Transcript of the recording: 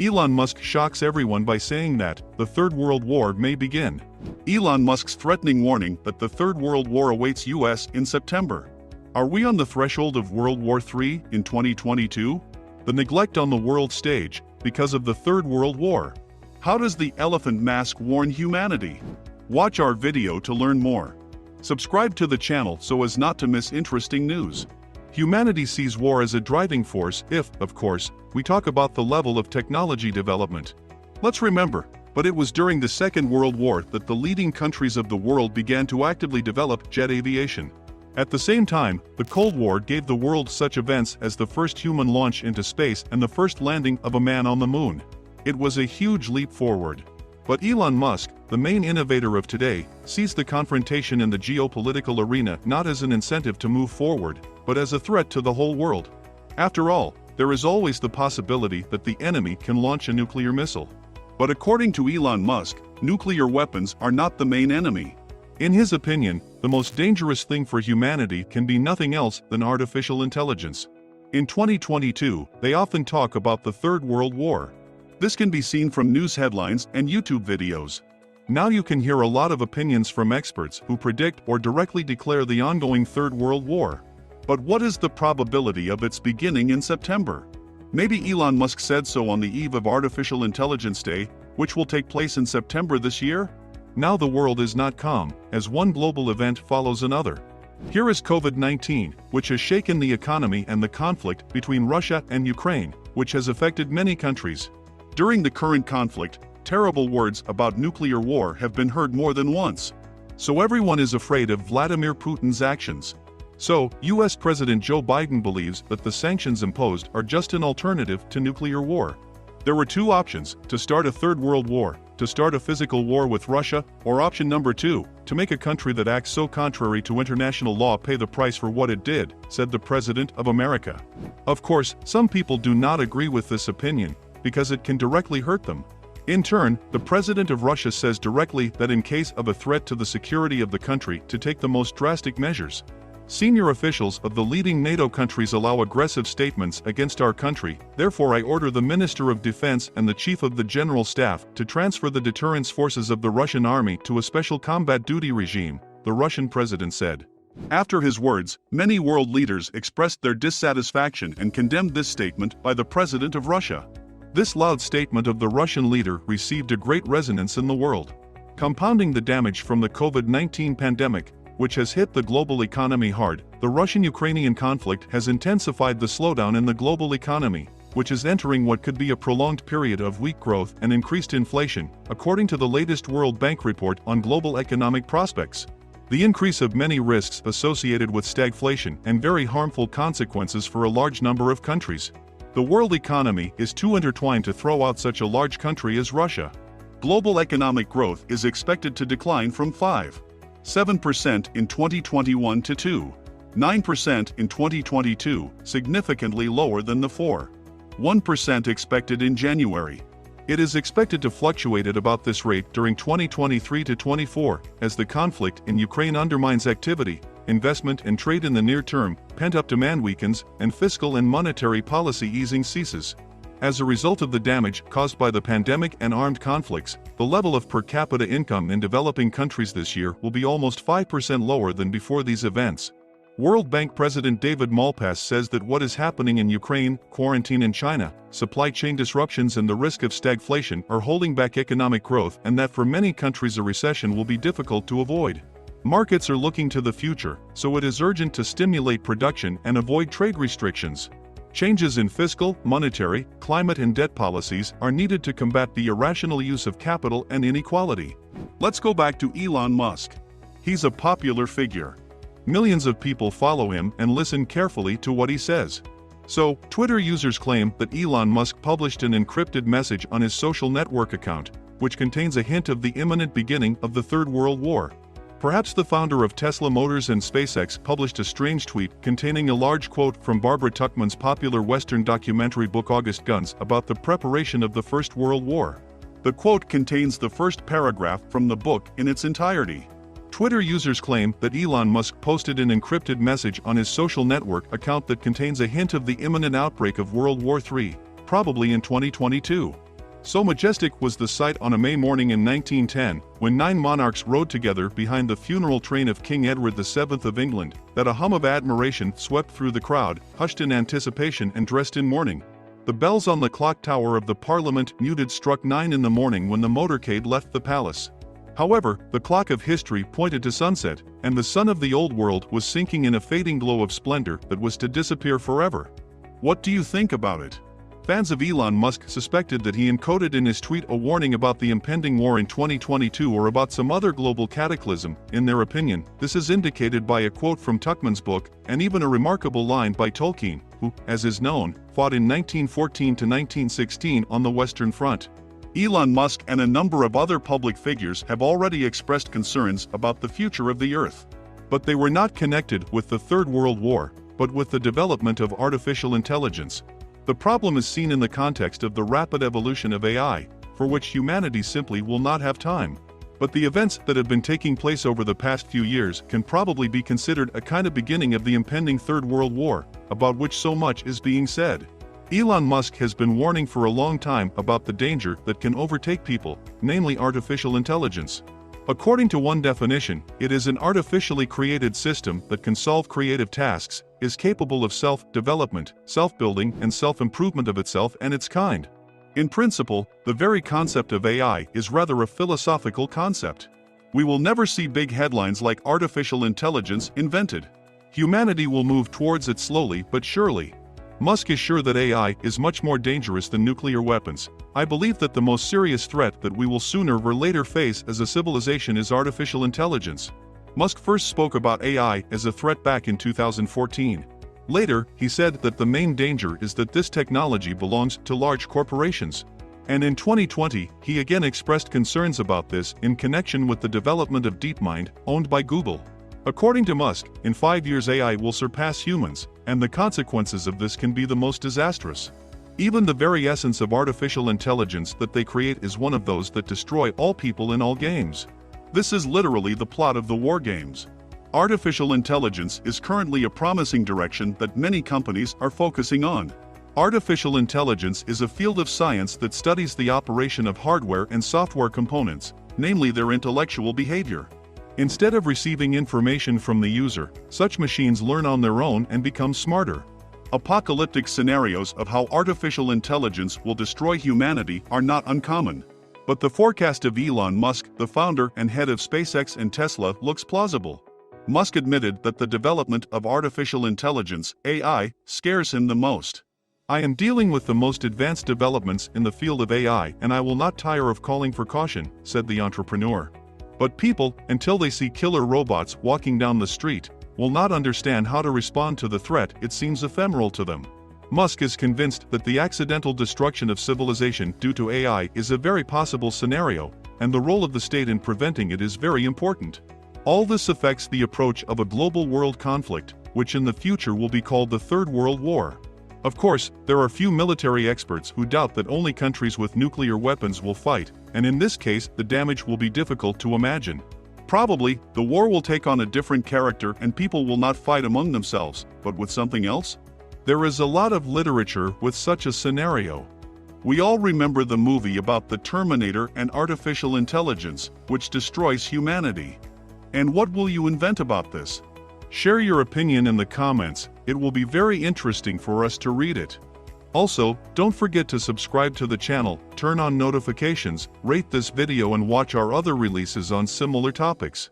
Elon Musk shocks everyone by saying that the Third World War may begin. Elon Musk's threatening warning that the Third World War awaits US in September. Are we on the threshold of World War III in 2022? The neglect on the world stage because of the Third World War. How does the elephant mask warn humanity? Watch our video to learn more. Subscribe to the channel so as not to miss interesting news. Humanity sees war as a driving force if, of course, we talk about the level of technology development. Let's remember, but it was during the Second World War that the leading countries of the world began to actively develop jet aviation. At the same time, the Cold War gave the world such events as the first human launch into space and the first landing of a man on the moon. It was a huge leap forward. But Elon Musk, the main innovator of today, sees the confrontation in the geopolitical arena not as an incentive to move forward, but as a threat to the whole world. After all, there is always the possibility that the enemy can launch a nuclear missile. But according to Elon Musk, nuclear weapons are not the main enemy. In his opinion, the most dangerous thing for humanity can be nothing else than artificial intelligence. In 2022, they often talk about the Third World War. This can be seen from news headlines and YouTube videos. Now you can hear a lot of opinions from experts who predict or directly declare the ongoing Third World War. But what is the probability of its beginning in September? Maybe Elon Musk said so on the eve of Artificial Intelligence Day, which will take place in September this year? Now the world is not calm, as one global event follows another. Here is COVID-19, which has shaken the economy, and the conflict between Russia and Ukraine, which has affected many countries. During the current conflict, terrible words about nuclear war have been heard more than once. So everyone is afraid of Vladimir Putin's actions. So, US President Joe Biden believes that the sanctions imposed are just an alternative to nuclear war. There were two options: to start a third world war, to start a physical war with Russia, or option number 2, to make a country that acts so contrary to international law pay the price for what it did, said the President of America. Of course, some people do not agree with this opinion, because it can directly hurt them. In turn, the President of Russia says directly that in case of a threat to the security of the country to take the most drastic measures. Senior officials of the leading NATO countries allow aggressive statements against our country, therefore I order the Minister of Defense and the Chief of the General Staff to transfer the deterrence forces of the Russian army to a special combat duty regime, the Russian president said. After his words, many world leaders expressed their dissatisfaction and condemned this statement by the President of Russia. This loud statement of the Russian leader received a great resonance in the world. Compounding the damage from the COVID-19 pandemic, which has hit the global economy hard, the Russian-Ukrainian conflict has intensified the slowdown in the global economy, which is entering what could be a prolonged period of weak growth and increased inflation, according to the latest World Bank report on global economic prospects. The increase of many risks associated with stagflation and very harmful consequences for a large number of countries. The world economy is too intertwined to throw out such a large country as Russia. Global economic growth is expected to decline from 5.7% in 2021 to 2.9% in 2022, significantly lower than the 4.1% expected in January. It is expected to fluctuate at about this rate during 2023 to 24, as the conflict in Ukraine undermines activity, investment and trade in the near term, pent-up demand weakens, and fiscal and monetary policy easing ceases. As a result of the damage caused by the pandemic and armed conflicts, the level of per capita income in developing countries this year will be almost 5% lower than before these events. World Bank President David Malpass says that what is happening in Ukraine, quarantine in China, supply chain disruptions and the risk of stagflation are holding back economic growth, and that for many countries a recession will be difficult to avoid. Markets are looking to the future, so it is urgent to stimulate production and avoid trade restrictions. Changes in fiscal, monetary, climate and debt policies are needed to combat the irrational use of capital and inequality. Let's go back to Elon Musk. He's a popular figure. Millions of people follow him and listen carefully to what he says. So, Twitter users claim that Elon Musk published an encrypted message on his social network account, which contains a hint of the imminent beginning of the Third World War. Perhaps the founder of Tesla Motors and SpaceX published a strange tweet containing a large quote from Barbara Tuchman's popular Western documentary book August Guns about the preparation of the First World War. The quote contains the first paragraph from the book in its entirety. Twitter users claim that Elon Musk posted an encrypted message on his social network account that contains a hint of the imminent outbreak of World War III, probably in 2022. So majestic was the sight on a May morning in 1910, when 9 monarchs rode together behind the funeral train of King Edward VII of England, that a hum of admiration swept through the crowd, hushed in anticipation and dressed in mourning. The bells on the clock tower of the Parliament muted struck 9 in the morning when the motorcade left the palace. However, the clock of history pointed to sunset, and the sun of the old world was sinking in a fading glow of splendor that was to disappear forever. What do you think about it? Fans of Elon Musk suspected that he encoded in his tweet a warning about the impending war in 2022 or about some other global cataclysm. In their opinion, this is indicated by a quote from Tuchman's book, and even a remarkable line by Tolkien, who, as is known, fought in 1914 to 1916 on the Western Front. Elon Musk and a number of other public figures have already expressed concerns about the future of the Earth. But they were not connected with the Third World War, but with the development of artificial intelligence. The problem is seen in the context of the rapid evolution of AI, for which humanity simply will not have time. But the events that have been taking place over the past few years can probably be considered a kind of beginning of the impending Third World War, about which so much is being said. Elon Musk has been warning for a long time about the danger that can overtake people, namely artificial intelligence. According to one definition, it is an artificially created system that can solve creative tasks, is capable of self-development, self-building and self-improvement of itself and its kind. In principle, the very concept of AI is rather a philosophical concept. We will never see big headlines like artificial intelligence invented. Humanity will move towards it slowly but surely. Musk is sure that AI is much more dangerous than nuclear weapons. I believe that the most serious threat that we will sooner or later face as a civilization is artificial intelligence. Musk first spoke about AI as a threat back in 2014. Later, he said that the main danger is that this technology belongs to large corporations. And in 2020, he again expressed concerns about this in connection with the development of DeepMind, owned by Google. According to Musk, in 5 years AI will surpass humans, and the consequences of this can be the most disastrous. Even the very essence of artificial intelligence that they create is one of those that destroy all people in all games. This is literally the plot of the war games. Artificial intelligence is currently a promising direction that many companies are focusing on. Artificial intelligence is a field of science that studies the operation of hardware and software components, namely their intellectual behavior. Instead of receiving information from the user, such machines learn on their own and become smarter. Apocalyptic scenarios of how artificial intelligence will destroy humanity are not uncommon. But the forecast of Elon Musk, the founder and head of SpaceX and Tesla, looks plausible. Musk admitted that the development of artificial intelligence, AI, scares him the most. "I am dealing with the most advanced developments in the field of AI and I will not tire of calling for caution," said the entrepreneur. But people, until they see killer robots walking down the street, will not understand how to respond to the threat. It seems ephemeral to them. Musk is convinced that the accidental destruction of civilization due to AI is a very possible scenario, and the role of the state in preventing it is very important. All this affects the approach of a global world conflict, which in the future will be called the Third World War. Of course, there are few military experts who doubt that only countries with nuclear weapons will fight, and in this case the damage will be difficult to imagine. Probably, the war will take on a different character and people will not fight among themselves, but with something else? There is a lot of literature with such a scenario. We all remember the movie about the Terminator and artificial intelligence, which destroys humanity. And what will you invent about this? Share your opinion in the comments. It will be very interesting for us to read it. Also, don't forget to subscribe to the channel, turn on notifications, rate this video and watch our other releases on similar topics.